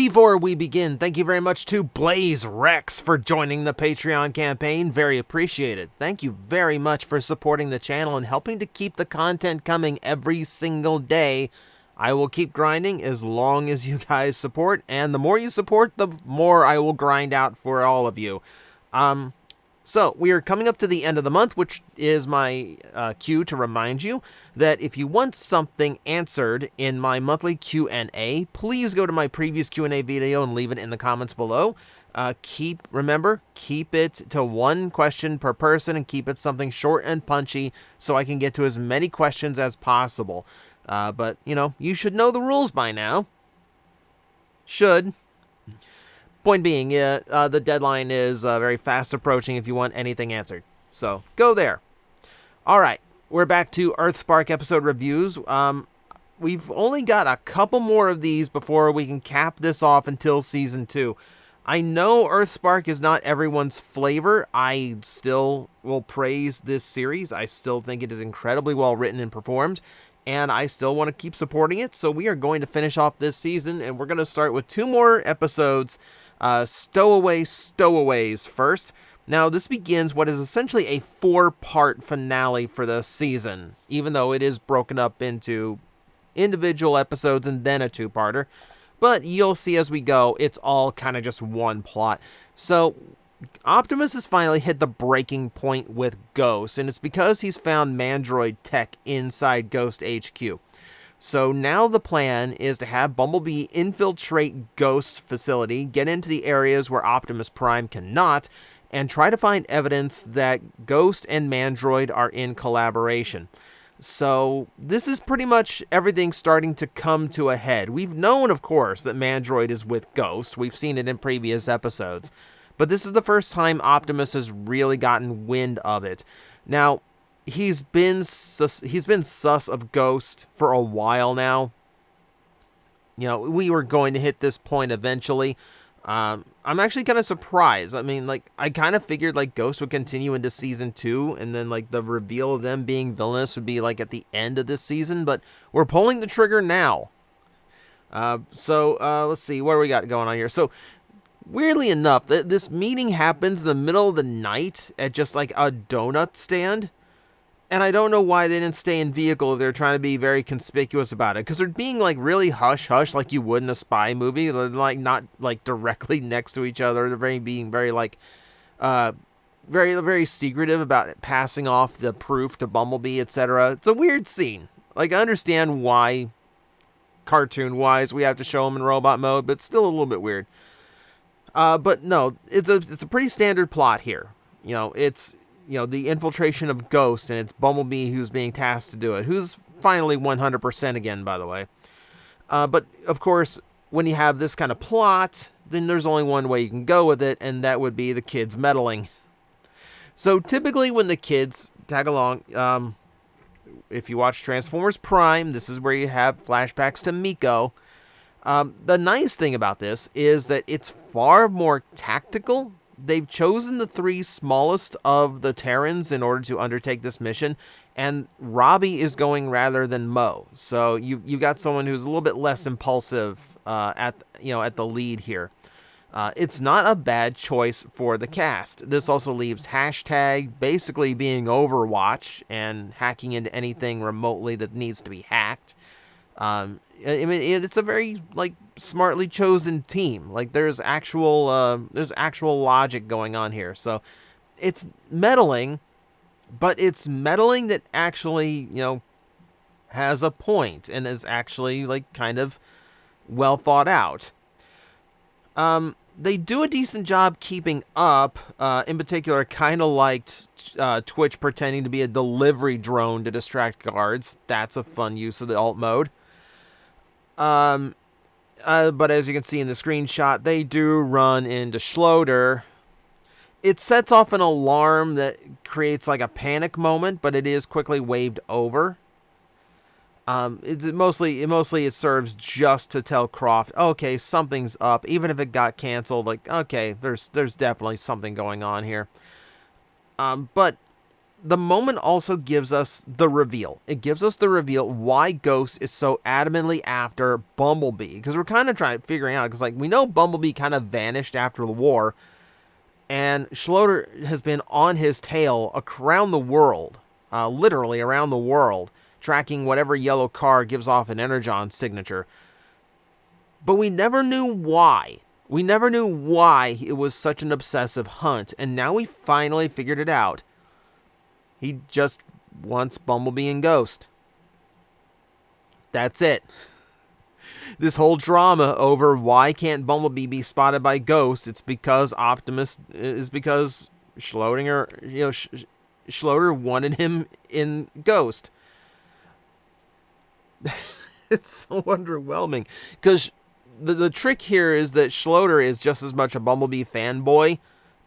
Before we begin, thank you very much to Blaze Rex for joining the Patreon campaign. Very appreciated. Thank you very much for supporting the channel and helping to keep the content coming every single day. I will keep grinding as long as you guys support, and the more you support, the more I will grind out for all of you. So, we are coming up to the end of the month, which is my cue to remind you that if you want something answered in my monthly Q&A, please go to my previous Q&A video and leave it in the comments below. Remember, keep it to one question per person and keep it something short and punchy so I can get to as many questions as possible. But, you know, you should know the rules by now. Should. Point being, the deadline is very fast approaching if you want anything answered. So, go there. Alright, we're back to Earthspark episode reviews. We've only got a couple more of these before we can cap this off until Season 2. I know Earthspark is not everyone's flavor. I still will praise this series. I still think it is incredibly well written and performed. And I still want to keep supporting it. So we are going to finish off this season. And we're going to start with 2 more episodes. Stowaway, Stowaways first. Now, this begins what is essentially a 4-part finale for the season, even though it is broken up into individual episodes and then a 2-parter. But you'll see as we go, it's all kind of just one plot. So, Optimus has finally hit the breaking point with Ghost, and it's because he's found Mandroid tech inside Ghost HQ. So now the plan is to have Bumblebee infiltrate Ghost facility, get into the areas where Optimus Prime cannot, and try to find evidence that Ghost and Mandroid are in collaboration. So this is pretty much everything starting to come to a head. We've known, of course, that Mandroid is with Ghost. We've seen it in previous episodes. But this is the first time Optimus has really gotten wind of it. Now, he's been sus of Ghost for a while now. You know, we were going to hit this point eventually. I'm actually kind of surprised. I mean, like, I kind of figured, like, Ghost would continue into Season 2, and then, like, the reveal of them being Villainous would be, like, at the end of this season, but we're pulling the trigger now. Let's see, what do we got going on here? So, weirdly enough, this meeting happens in the middle of the night at just, like, a donut stand. And I don't know why they didn't stay in vehicle if they're trying to be very conspicuous about it. Because they're being, like, really hush-hush like you would in a spy movie. They're, like, not, like, directly next to each other. They're being very, like, very secretive about it, passing off the proof to Bumblebee, etc. It's a weird scene. Like, I understand why, cartoon-wise, we have to show them in robot mode, but it's still a little bit weird. But no, it's a pretty standard plot here. You know, it's, you know, the infiltration of Ghost, and it's Bumblebee who's being tasked to do it, who's finally 100% again, by the way. But, of course, when you have this kind of plot, then there's only one way you can go with it, and that would be the kids meddling. So, typically, when the kids tag along, if you watch Transformers Prime, this is where you have flashbacks to Miko. The nice thing about this is that it's far more tactical. They've chosen the 3 smallest of the Terrans in order to undertake this mission, and Robbie is going rather than Mo. So you got someone who's a little bit less impulsive at the lead here. It's not a bad choice for the cast. This also leaves hashtag basically being Overwatch and hacking into anything remotely that needs to be hacked. I mean, it's a very, like, smartly chosen team. Like, there's actual logic going on here. So, it's meddling, but it's meddling that actually, you know, has a point and is actually, like, kind of well thought out. They do a decent job keeping up. In particular, I kind of liked Twitch pretending to be a delivery drone to distract guards. That's a fun use of the alt mode. But as you can see in the screenshot, they do run into Schloeder. It sets off an alarm that creates like a panic moment, but it is quickly waved over. It mostly serves just to tell Croft, okay, something's up. Even if it got canceled, like, okay, there's definitely something going on here. But the moment also gives us the reveal. It gives us the reveal why Ghost is so adamantly after Bumblebee. Because we're kind of figuring out, because like we know Bumblebee kind of vanished after the war, and Schloeder has been on his tail around the world, literally around the world, tracking whatever yellow car gives off an Energon signature. But we never knew why. We never knew why it was such an obsessive hunt, and now we finally figured it out. He just wants Bumblebee and Ghost. That's it. This whole drama over why can't Bumblebee be spotted by Ghost, it's because Schloeder, Schloeder wanted him in Ghost. It's so underwhelming, because the trick here is that Schloeder is just as much a Bumblebee fanboy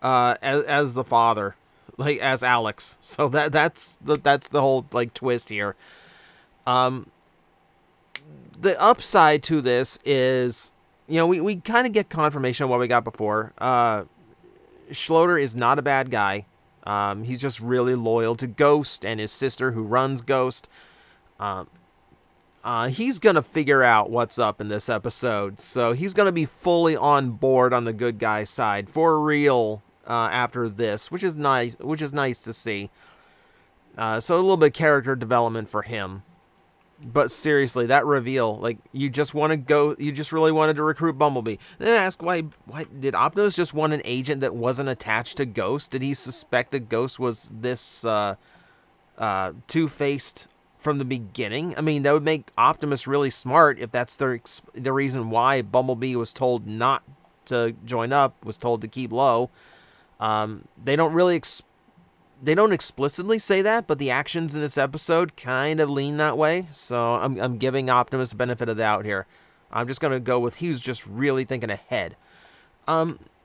as the father, like as Alex. So that's the whole like twist here. The upside to this is, we kind of get confirmation of what we got before. Schloeder is not a bad guy. He's just really loyal to Ghost and his sister who runs Ghost. He's going to figure out what's up in this episode. So he's going to be fully on board on the good guy side for real after this, which is nice to see. So a little bit of character development for him. But seriously, that reveal, like, you just really wanted to recruit Bumblebee. Then ask why did Optimus just want an agent that wasn't attached to Ghost? Did he suspect that Ghost was this two-faced from the beginning? I mean, that would make Optimus really smart if that's the reason why Bumblebee was told not to join up, was told to keep low. They don't explicitly say that, but the actions in this episode kind of lean that way. So I'm giving Optimus the benefit of the doubt here. I'm just going to go with he was just really thinking ahead.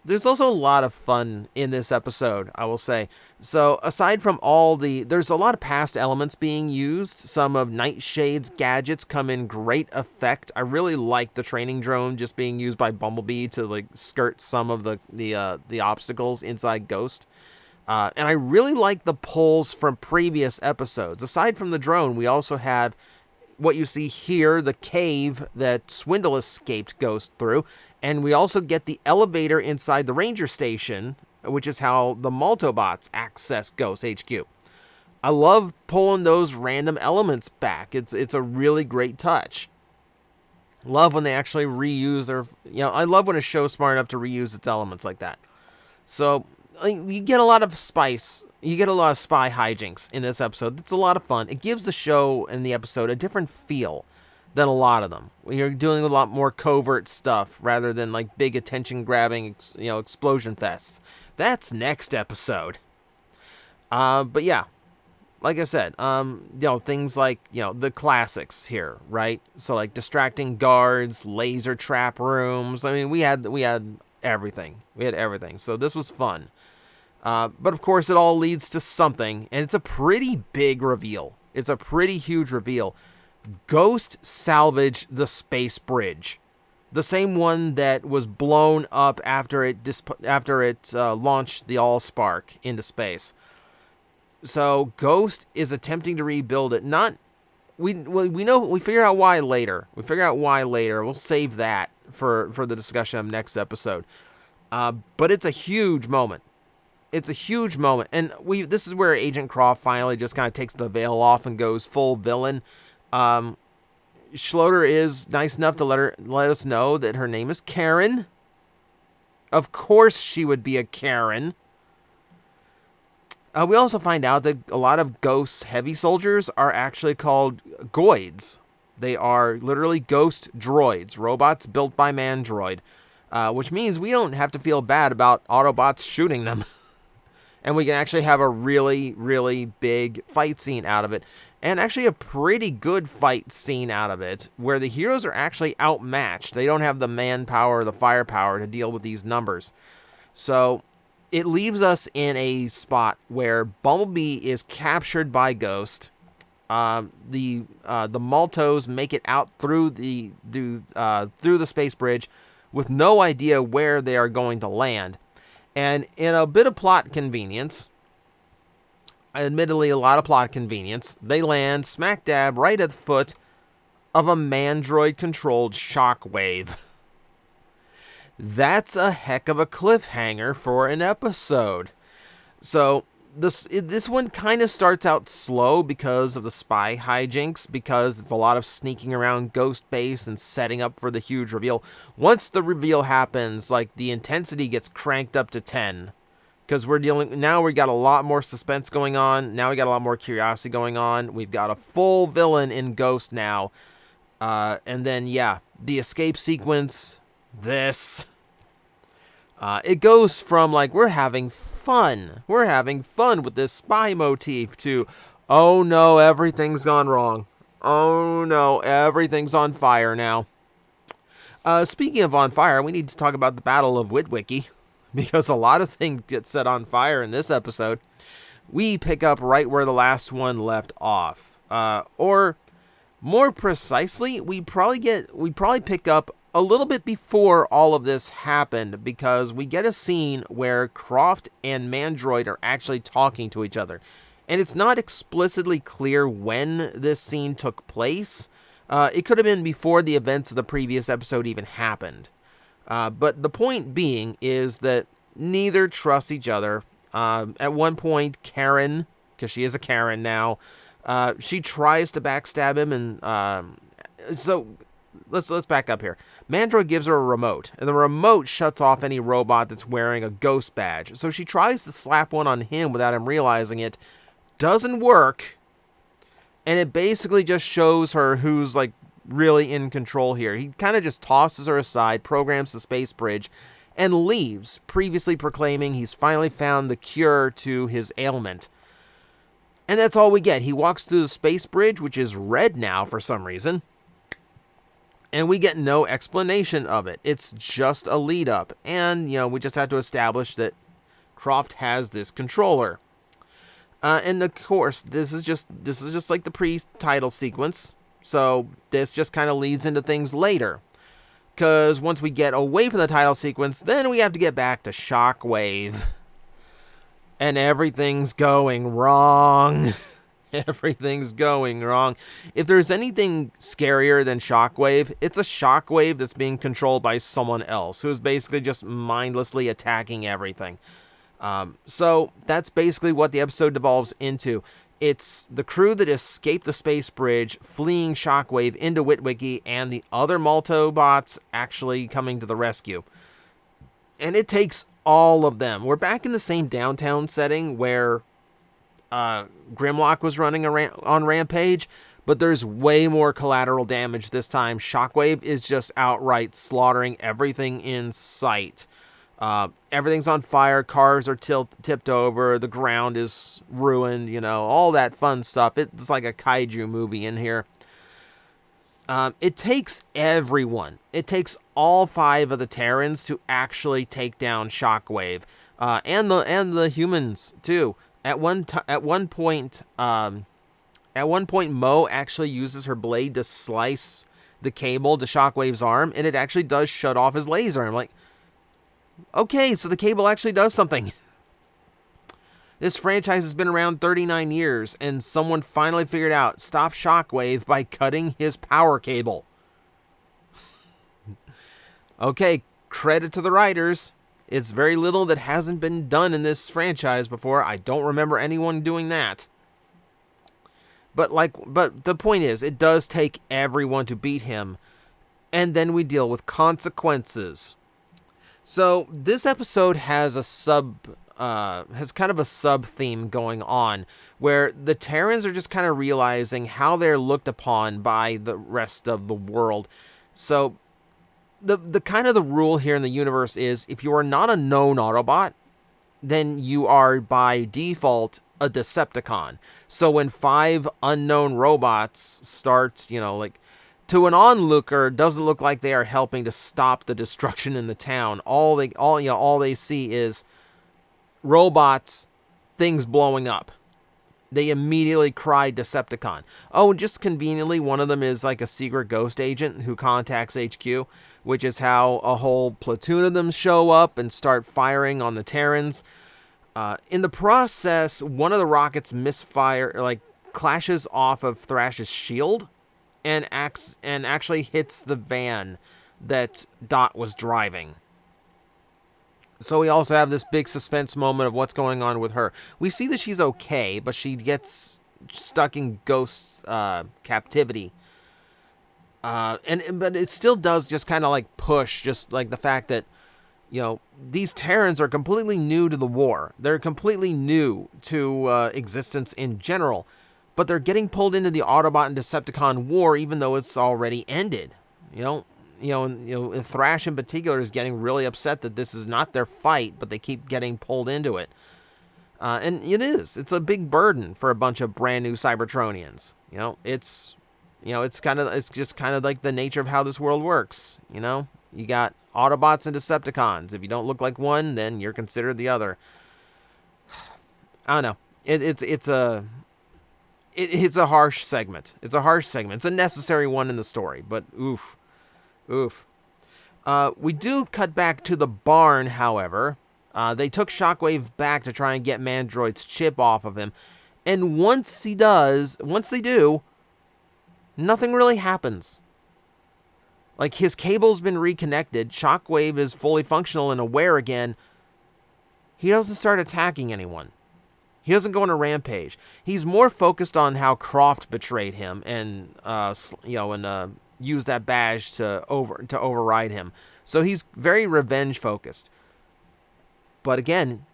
There's also a lot of fun in this episode, I will say. So aside from there's a lot of past elements being used. Some of Nightshade's gadgets come in great effect. I really like the training drone just being used by Bumblebee to like skirt some of the obstacles inside Ghost. And I really like the pulls from previous episodes. Aside from the drone, we also have what you see here, the cave that Swindle escaped Ghost through. And we also get the elevator inside the Ranger Station, which is how the Maltobots access Ghost HQ. I love pulling those random elements back. It's a really great touch. Love when they actually reuse I love when a show's smart enough to reuse its elements like that. So you get a lot of spice. You get a lot of spy hijinks in this episode. It's a lot of fun. It gives the show and the episode a different feel than a lot of them. You're dealing with a lot more covert stuff rather than like big attention-grabbing, explosion fests. That's next episode. But yeah, like I said, things like the classics here, right? So like distracting guards, laser trap rooms. I mean, we had everything. We had everything. So this was fun. But of course, it all leads to something, and it's a pretty big reveal. It's a pretty huge reveal. Ghost salvaged the space bridge, the same one that was blown up after it launched the Earthspark into space. So Ghost is attempting to rebuild it. We figure out why later. We'll save that for the discussion of next episode. But it's a huge moment. And this is where Agent Croft finally just kind of takes the veil off and goes full villain. Schloeder is nice enough to let us know that her name is Karen. Of course she would be a Karen. We also find out that a lot of Ghost's heavy soldiers are actually called Goids. They are literally ghost droids, robots built by Mandroid, which means we don't have to feel bad about Autobots shooting them. And we can actually have a really, really big fight scene out of it. And actually a pretty good fight scene out of it, where the heroes are actually outmatched. They don't have the manpower or the firepower to deal with these numbers. So it leaves us in a spot where Bumblebee is captured by Ghost. The Maltos make it out through the space bridge with no idea where they are going to land. And in a bit of plot convenience, admittedly a lot of plot convenience. They land smack dab right at the foot of a Mandroid-controlled Shockwave. That's a heck of a cliffhanger for an episode. So this one kind of starts out slow because of the spy hijinks, because it's a lot of sneaking around Ghost Base and setting up for the huge reveal. Once the reveal happens, like, the intensity gets cranked up to 10. Because we got a lot more suspense going on. Now we got a lot more curiosity going on. We've got a full villain in Ghost now. And then, yeah, the escape sequence, this. It goes from, like, we're having fun with this spy motif to, oh no, everything's gone wrong. Oh no, everything's on fire now. Speaking of on fire, we need to talk about the Battle of Witwicky, because a lot of things get set on fire in this episode. We pick up right where the last one left off. Or more precisely, we probably pick up a little bit before all of this happened, because we get a scene where Croft and Mandroid are actually talking to each other. And it's not explicitly clear when this scene took place. It could have been before the events of the previous episode even happened. But the point being is that neither trusts each other. At one point, Karen, because she is a Karen now, she tries to backstab him, and so let's back up here. Mandroid gives her a remote, and the remote shuts off any robot that's wearing a ghost badge. So she tries to slap one on him without him realizing it. Doesn't work, and it basically just shows her who's, like, really in control here. He kind of just tosses her aside, programs the space bridge, and leaves, previously proclaiming he's finally found the cure to his ailment. And that's all we get. He walks through the space bridge, which is red now for some reason, and we get no explanation of it. It's just a lead up, and, you know, we just have to establish that Croft has this controller. And of course, this is just like the pre-title sequence. So this just kind of leads into things later. Because once we get away from the title sequence, then we have to get back to Shockwave. And everything's going wrong. Everything's going wrong. If there's anything scarier than Shockwave, it's a Shockwave that's being controlled by someone else, who's basically just mindlessly attacking everything. So that's basically what the episode devolves into. It's the crew that escaped the space bridge, fleeing Shockwave into Witwicky, and the other Maltobots actually coming to the rescue. And it takes all of them. We're back in the same downtown setting where Grimlock was running on Rampage, but there's way more collateral damage this time. Shockwave is just outright slaughtering everything in sight. Everything's on fire, cars are tipped over, the ground is ruined, you know, all that fun stuff. It's like a kaiju movie in here. It takes everyone. It takes all 5 of the Terrans to actually take down Shockwave, and the humans too. At one point, Mo actually uses her blade to slice the cable to Shockwave's arm, and it actually does shut off his laser. I'm like, okay, so the cable actually does something. This franchise has been around 39 years, and someone finally figured out stop Shockwave by cutting his power cable. Okay, credit to the writers. It's very little that hasn't been done in this franchise before. I don't remember anyone doing that. But the point is, it does take everyone to beat him, and then we deal with consequences. So this episode has kind of a sub theme going on, where the Terrans are just kind of realizing how they're looked upon by the rest of the world. So the kind of the rule here in the universe is, if you are not a known Autobot, then you are by default a Decepticon. So when 5 unknown robots start, you know, like, to an onlooker, doesn't look like they are helping to stop the destruction in the town. All they see is robots, things blowing up. They immediately cry Decepticon. Oh, and just conveniently, one of them is like a secret ghost agent who contacts HQ, which is how a whole platoon of them show up and start firing on the Terrans. In the process, one of the rockets misfire, like clashes off of Thrash's shield, and actually hits the van that Dot was driving. So we also have this big suspense moment of what's going on with her. We see that she's okay, but she gets stuck in Ghost's captivity. But it still does just kind of like push, just like the fact that, you know, these Terrans are completely new to the war. They're completely new to existence in general, but they're getting pulled into the Autobot and Decepticon war, even though it's already ended. Thrash in particular is getting really upset that this is not their fight, but they keep getting pulled into it. And it is. It's a big burden for a bunch of brand new Cybertronians. It's just kind of like the nature of how this world works. You got Autobots and Decepticons. If you don't look like one, then you're considered the other. I don't know. It's a harsh segment. It's a harsh segment. It's a necessary one in the story, but oof. We do cut back to the barn, however. They took Shockwave back to try and get Mandroid's chip off of him. And once they do, nothing really happens. Like, his cable's been reconnected, Shockwave is fully functional and aware again. He doesn't start attacking anyone. He doesn't go on a rampage. He's more focused on how Croft betrayed him and use that badge to override him. So he's very revenge focused. But again,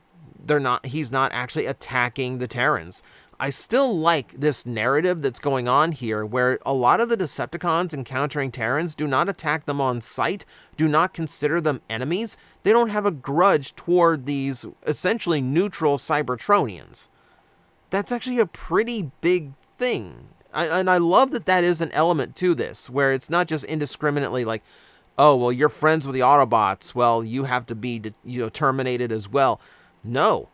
he's not actually attacking the Terrans. I still like this narrative that's going on here, where a lot of the Decepticons encountering Terrans do not attack them on sight, do not consider them enemies. They don't have a grudge toward these essentially neutral Cybertronians. That's actually a pretty big thing. And I love that is an element to this, where it's not just indiscriminately like, oh, well, you're friends with the Autobots, well, you have to be terminated as well. No.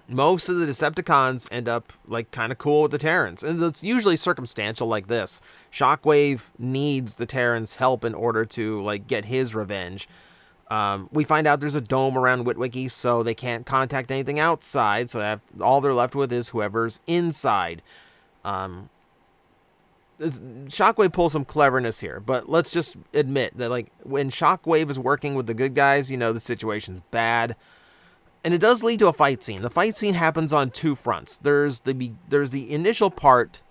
Most of the Decepticons end up like kind of cool with the Terrans, and it's usually circumstantial like this. Shockwave needs the Terrans' help in order to like get his revenge. We find out there's a dome around Witwicky, so they can't contact anything outside, so all they're left with is whoever's inside. Shockwave pulls some cleverness here, but let's just admit that like when Shockwave is working with the good guys, the situation's bad. And it does lead to a fight scene. The fight scene happens on two fronts. There's the initial part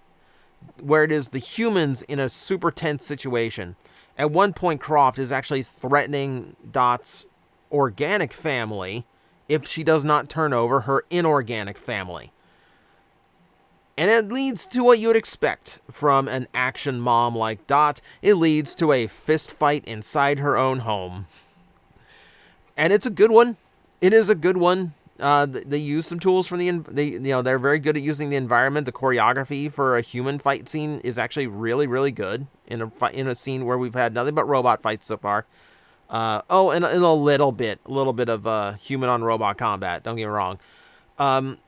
where it is the humans in a super tense situation. At one point, Croft is actually threatening Dot's organic family if she does not turn over her inorganic family. And it leads to what you would expect from an action mom like Dot. It leads to a fist fight inside her own home. And it's a good one. It is a good one. They use some tools from they're very good at using the environment. The choreography for a human fight scene is actually really, really good in a scene where we've had nothing but robot fights so far. And a little bit of human on robot combat. Don't get me wrong.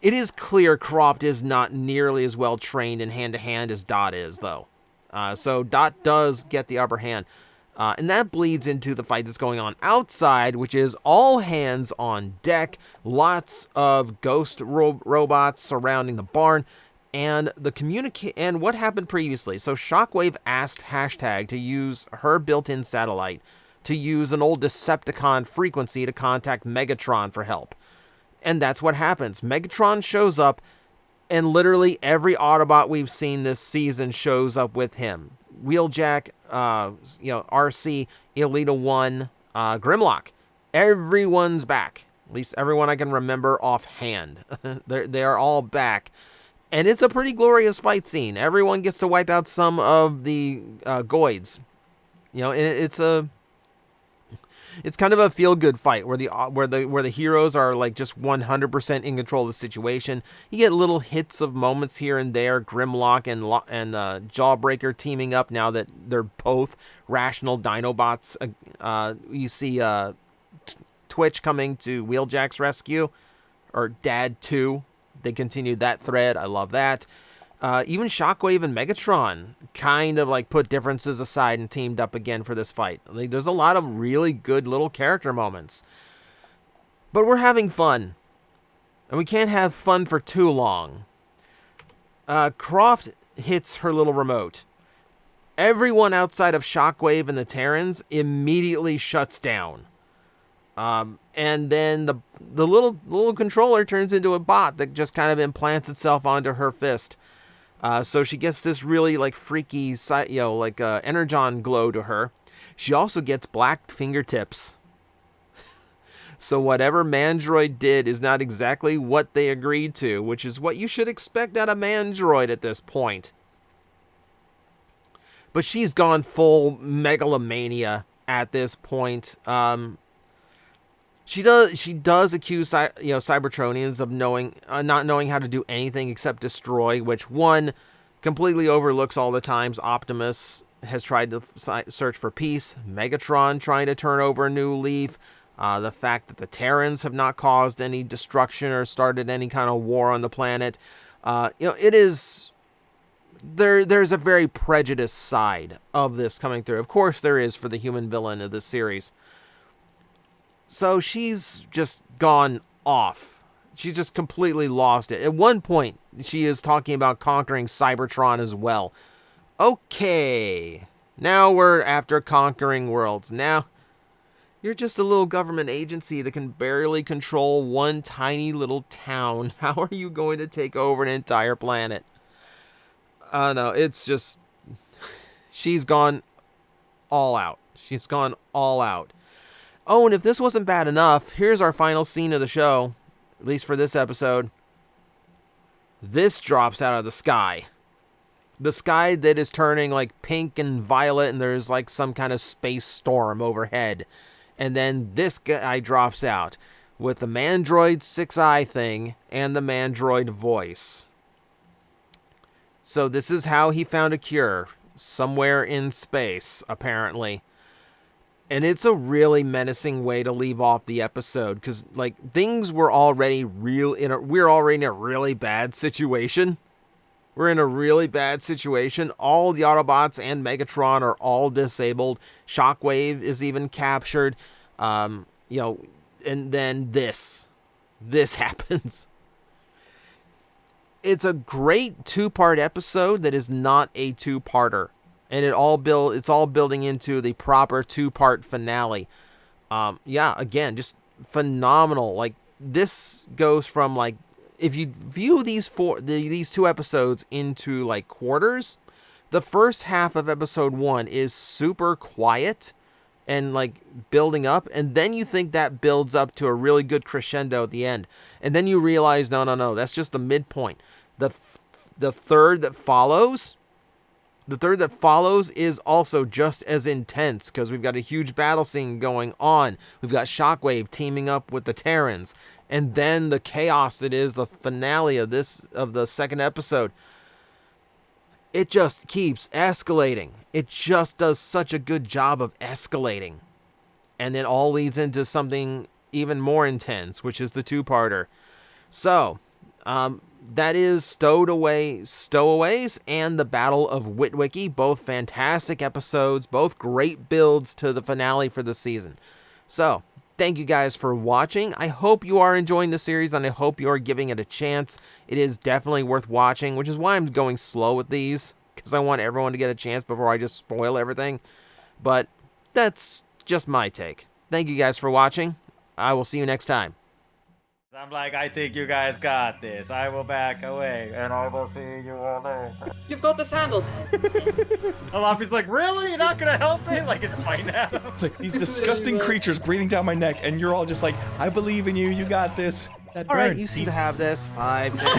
It is clear Croft is not nearly as well trained in hand-to-hand as Dot is, though. So Dot does get the upper hand. And that bleeds into the fight that's going on outside, which is all hands on deck, lots of ghost robots surrounding the barn, and and what happened previously. So Shockwave asked Hashtag to use her built-in satellite to use an old Decepticon frequency to contact Megatron for help. And that's what happens. Megatron shows up, and literally every Autobot we've seen this season shows up with him. Wheeljack, RC, Elita 1, Grimlock. Everyone's back. At least everyone I can remember offhand. They are all back. And it's a pretty glorious fight scene. Everyone gets to wipe out some of the Goids. It's kind of a feel-good fight where the heroes are like just 100% in control of the situation. You get little hits of moments here and there. Grimlock and Jawbreaker teaming up now that they're both rational Dinobots. You see Twitch coming to Wheeljack's rescue, or Dad 2. They continued that thread. I love that. Even Shockwave and Megatron kind of like put differences aside and teamed up again for this fight. Like, there's a lot of really good little character moments. But we're having fun. And we can't have fun for too long. Croft hits her little remote. Everyone outside of Shockwave and the Terrans immediately shuts down. And then the little controller turns into a bot that just kind of implants itself onto her fist. So she gets this really like freaky, energon glow to her. She also gets black fingertips. So whatever Mandroid did is not exactly what they agreed to, which is what you should expect out of Mandroid at this point. But she's gone full megalomania at this point. She does accuse Cybertronians of not knowing how to do anything except destroy, which one completely overlooks all the times Optimus has tried to search for peace, Megatron trying to turn over a new leaf, the fact that the Terrans have not caused any destruction or started any kind of war on the planet. It is... There's a very prejudiced side of this coming through. Of course there is for the human villain of this series. So she's just gone off. She's just completely lost it. At one point, she is talking about conquering Cybertron as well. Okay. Now we're after conquering worlds. Now, you're just a little government agency that can barely control one tiny little town. How are you going to take over an entire planet? No, it's just... She's gone all out. She's gone all out. Oh, and if this wasn't bad enough, here's our final scene of the show, at least for this episode. This drops out of the sky. The sky that is turning like pink and violet, and there's like some kind of space storm overhead. And then this guy drops out with the Mandroid 6-eye thing and the Mandroid voice. So this is how he found a cure. Somewhere in space, apparently. And it's a really menacing way to leave off the episode, because like things were already we're already in a really bad situation. We're in a really bad situation. All the Autobots and Megatron are all disabled. Shockwave is even captured. And then this happens. It's a great two-part episode that is not a two-parter. And it's all building into the proper two-part finale. Again, just phenomenal. Like, this goes from, like, if you view these two episodes into, like, quarters, the first half of episode 1 is super quiet and, like, building up. And then you think that builds up to a really good crescendo at the end. And then you realize, no, that's just the midpoint. The third that follows... The third that follows is also just as intense, because we've got a huge battle scene going on. We've got Shockwave teaming up with the Terrans. And then the chaos that is the finale of the second episode. It just keeps escalating. It just does such a good job of escalating. And it all leads into something even more intense, which is the two-parter. So, that is Stowed Away, Stowaways, and the Battle of Witwicky. Both fantastic episodes, both great builds to the finale for the season. So, thank you guys for watching. I hope you are enjoying the series, and I hope you are giving it a chance. It is definitely worth watching, which is why I'm going slow with these, because I want everyone to get a chance before I just spoil everything. But that's just my take. Thank you guys for watching. I will see you next time. I'm like, I think you guys got this. I will back away, and I will see you all later. You've got this handled. Alaffi's like, really? You're not gonna help me? Like, it's fine now. It's like these disgusting creatures breathing down my neck, and you're all just like, I believe in you. You got this. All right, you seem to have this. 5 minutes.